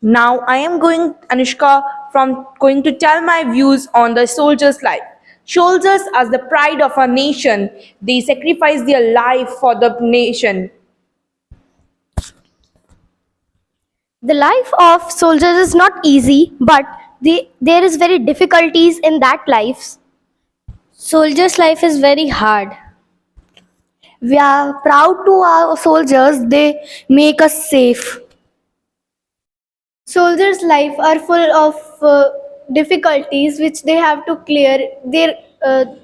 Now I am going, Anushka, from going to tell my views on the soldiers' life. Soldiers are the pride of our nation. They sacrifice their life for the nation. The life of soldiers is not easy, but there is very difficulties in that life. Soldiers' life is very hard. We are proud to our soldiers. They make us safe. Soldiers' life are full of difficulties which they have to clear. They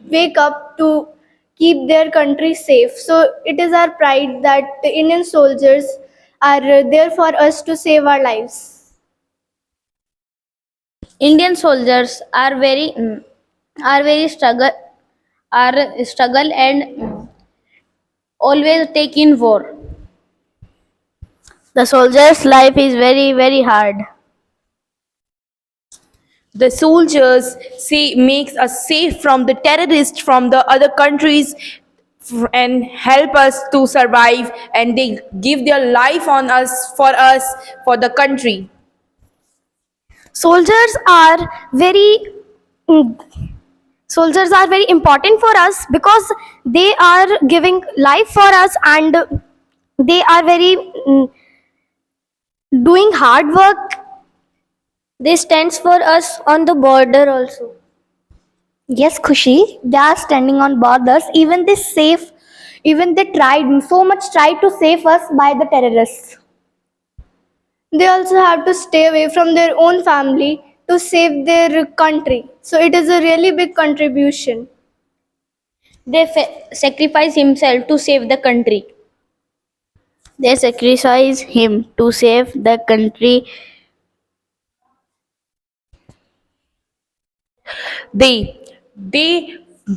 wake up to keep their country safe. So it is our pride that the Indian soldiers are there for us to save our lives. Indian soldiers are very struggle and always take in war. The soldier's life is very hard. The soldiers say makes us safe from the terrorists from the other countries and help us to survive, and they give their life on us for the country. Soldiers are very mm, soldiers are very important for us because they are giving life for us and they are very doing hard work. They stands for us on the border also. Yes, Khushi, they are standing on borders. Even they tried to save us by the terrorists. They also have to stay away from their own family to save their country. So it is a really big contribution. They sacrifice himself to save the country. They sacrifice him to save the country. They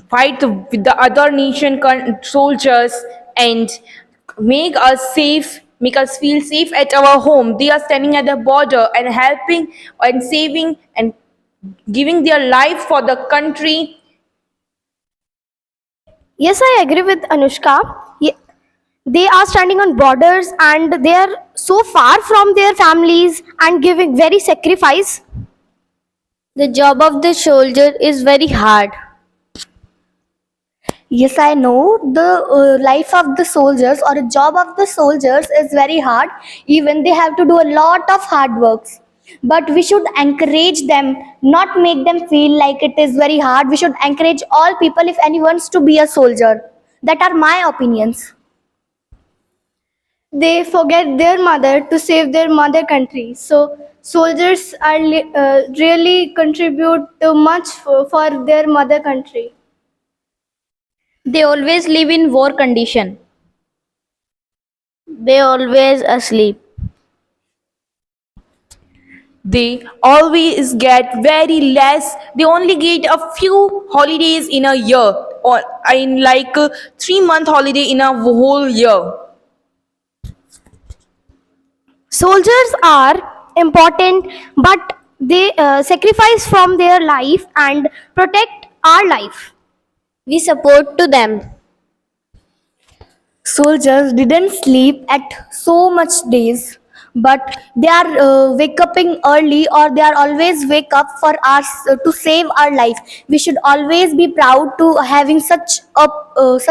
fight with the other nation soldiers and make us feel safe at our home. They are standing at the border and helping and saving and giving their life for the country. Yes, I agree with Anushka. They are standing on borders and they are so far from their families and giving very sacrifice. The job of the soldier is very hard. Yes, I know the life of the soldiers or a job of the soldiers is very hard. Even they have to do a lot of hard works. But we should encourage them, not make them feel like it is very hard. We should encourage all people if anyone wants to be a soldier. That are my opinions. They forget their mother to save their mother country. So soldiers are really contribute too much for their mother country. They always live in war condition. They always asleep. They always get very less. They only get a few holidays in a year, or in like 3 month holiday in a whole year. Soldiers are important, but they sacrifice from their life and protect our life. We support to them. Soldiers didn't sleep at so much days, but they are wake upping early or they are always wake up for us to save our life. We should always be proud to having such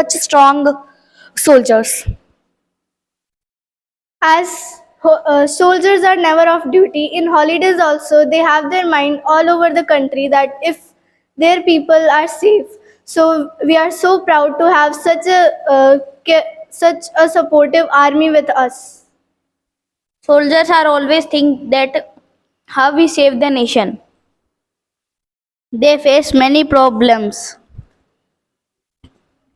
strong soldiers. As soldiers are never off duty in holidays also they have their mind all over the country that if their people are safe, so we are so proud to have such a supportive army with us. Soldiers are always think that how we save the nation. They face many problems.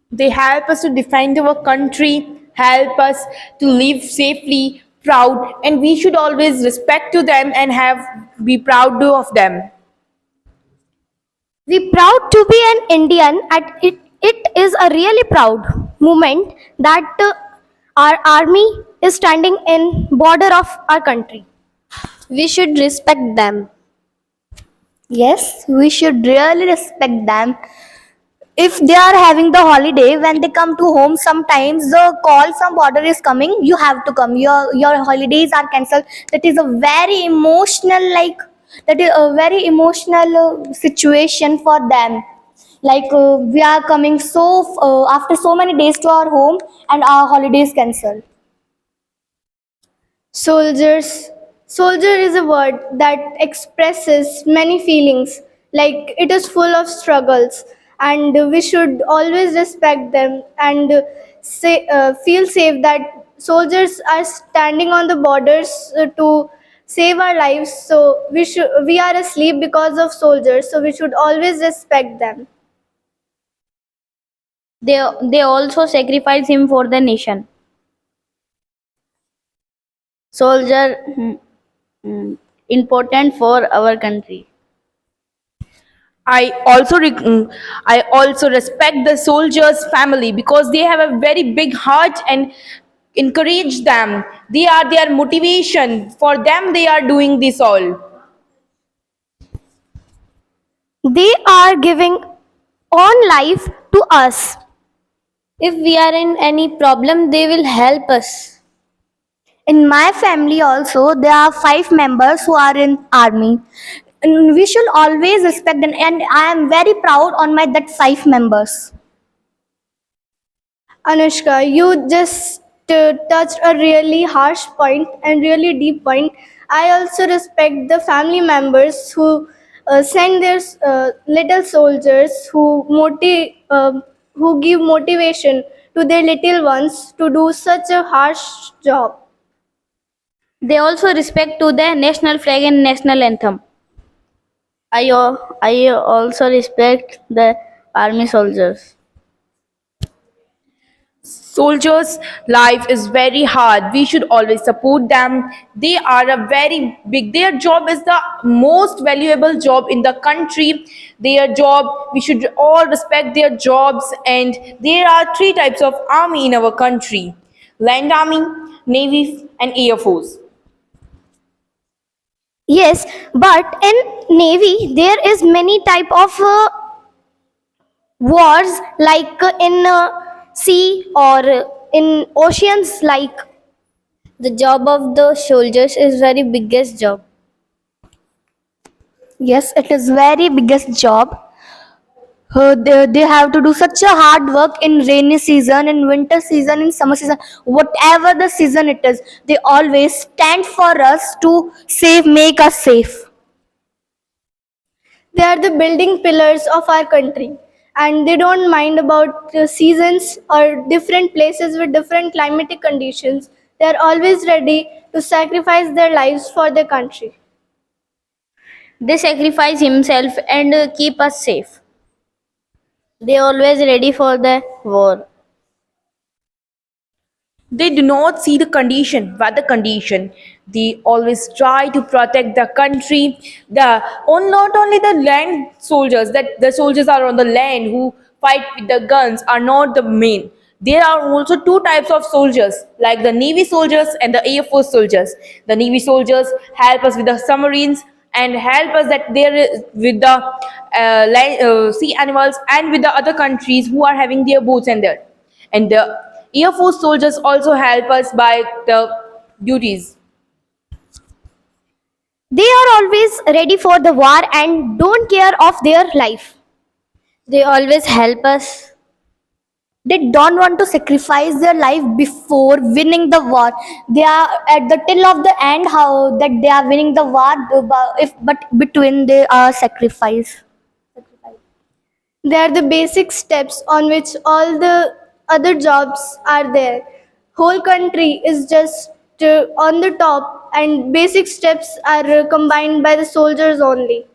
They help us to defend our country, help us to live safely, proud, and we should always respect to them and have be proud of them. We proud to be an Indian. At it, it is a really proud moment that our army is standing in border of our country. We should respect them. Yes, we should really respect them. if they are having the holiday, when they come to home, sometimes the call from border is coming, you have to come, your holidays are cancelled. That is a very emotional, like, that is a very emotional situation for them. Like, we are coming so after so many days to our home, and our holidays cancelled. Soldiers. Soldier is a word that expresses many feelings, like it is full of struggles, and we should always respect them and feel safe that soldiers are standing on the borders to save our lives. So we are asleep because of soldiers, so we should always respect them. They also sacrifice him for the nation. Soldier important for our country. I also respect the soldiers' family because they have a very big heart and encourage them. They are their motivation. For them, they are doing this all. They are giving on life to us. If we are in any problem, they will help us. In my family also, there are 5 members who are in army. And we should always respect them, and I am very proud on my that 5 members. Anushka, you just touched a really harsh point and really deep point. I also respect the family members who send their little soldiers who give motivation to their little ones to do such a harsh job. They also respect to the national flag and national anthem. I also respect the army soldiers. Soldiers' life is very hard. We should always support them. They are a very big, their job is the most valuable job in the country. Their job, we should all respect their jobs. And there are three types of army in our country: land army, navy, and air force. Yes, but in navy there is many type of wars, like in sea or in oceans, like. The job of the soldiers is very biggest job. Yes, it is very biggest job. They have to do such a hard work in rainy season, in winter season, in summer season, whatever the season it is. They always stand for us to save, make us safe. They are the building pillars of our country, and they don't mind about seasons or different places with different climatic conditions. They are always ready to sacrifice their lives for their country. They sacrifice himself and keep us safe. They always ready for the war. They do not see the condition, weather condition. They always try to protect the country. Not only the land soldiers, that the soldiers are on the land who fight with the guns are not the main. There are also two types of soldiers, like the Navy soldiers and the Air Force soldiers. The Navy soldiers help us with the submarines and help us that there is with the sea animals and with the other countries who are having their boats and there. And the Air Force soldiers also help us by the duties. They are always ready for the war and don't care of their life. They always help us. They don't want to sacrifice their life before winning the war. They are at the till of the end, how that they are winning the war, if but between they are sacrifice. They are the basic steps on which all the other jobs are there. Whole country is just on the top, and basic steps are combined by the soldiers only.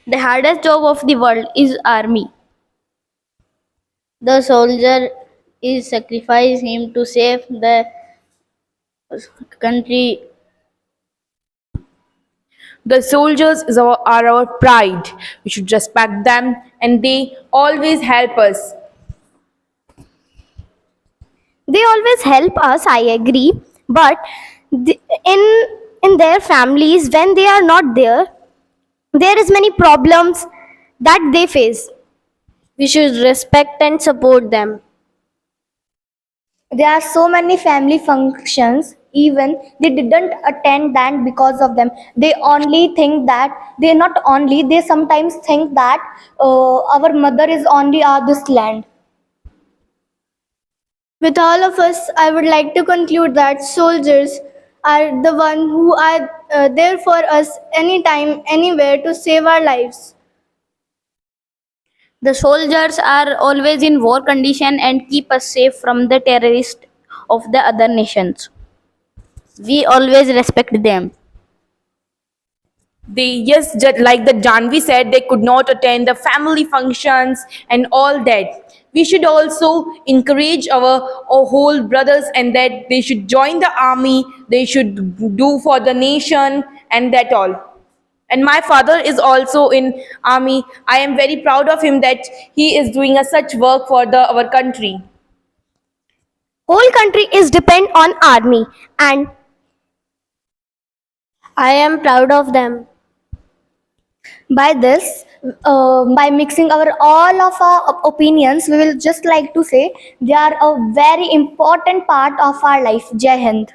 The hardest job of the world is army. The soldier is sacrifice him to save the country. The soldiers are our pride. We should respect them and they always help us. They always help us, I agree, but the, in their families, when they are not there, there is many problems that they face. We should respect and support them. There are so many family functions, even they didn't attend that because of them. They only think that they not only they sometimes think that our mother is only this land. With all of us, I would like to conclude that soldiers are the one who are there for us anytime, anywhere to save our lives. The soldiers are always in war condition and keep us safe from the terrorists of the other nations. We always respect them. They, yes, just like the Janvi said, they could not attend the family functions and all that. We should also encourage our whole brothers and that they should join the army, they should do for the nation and that all. And my father is also in army. I am very proud of him that he is doing a such work for the our country. Whole country is depend on army, and I am proud of them. by this, by mixing our all of our opinions, we will just like to say they are a very important part of our life. Jai Hind.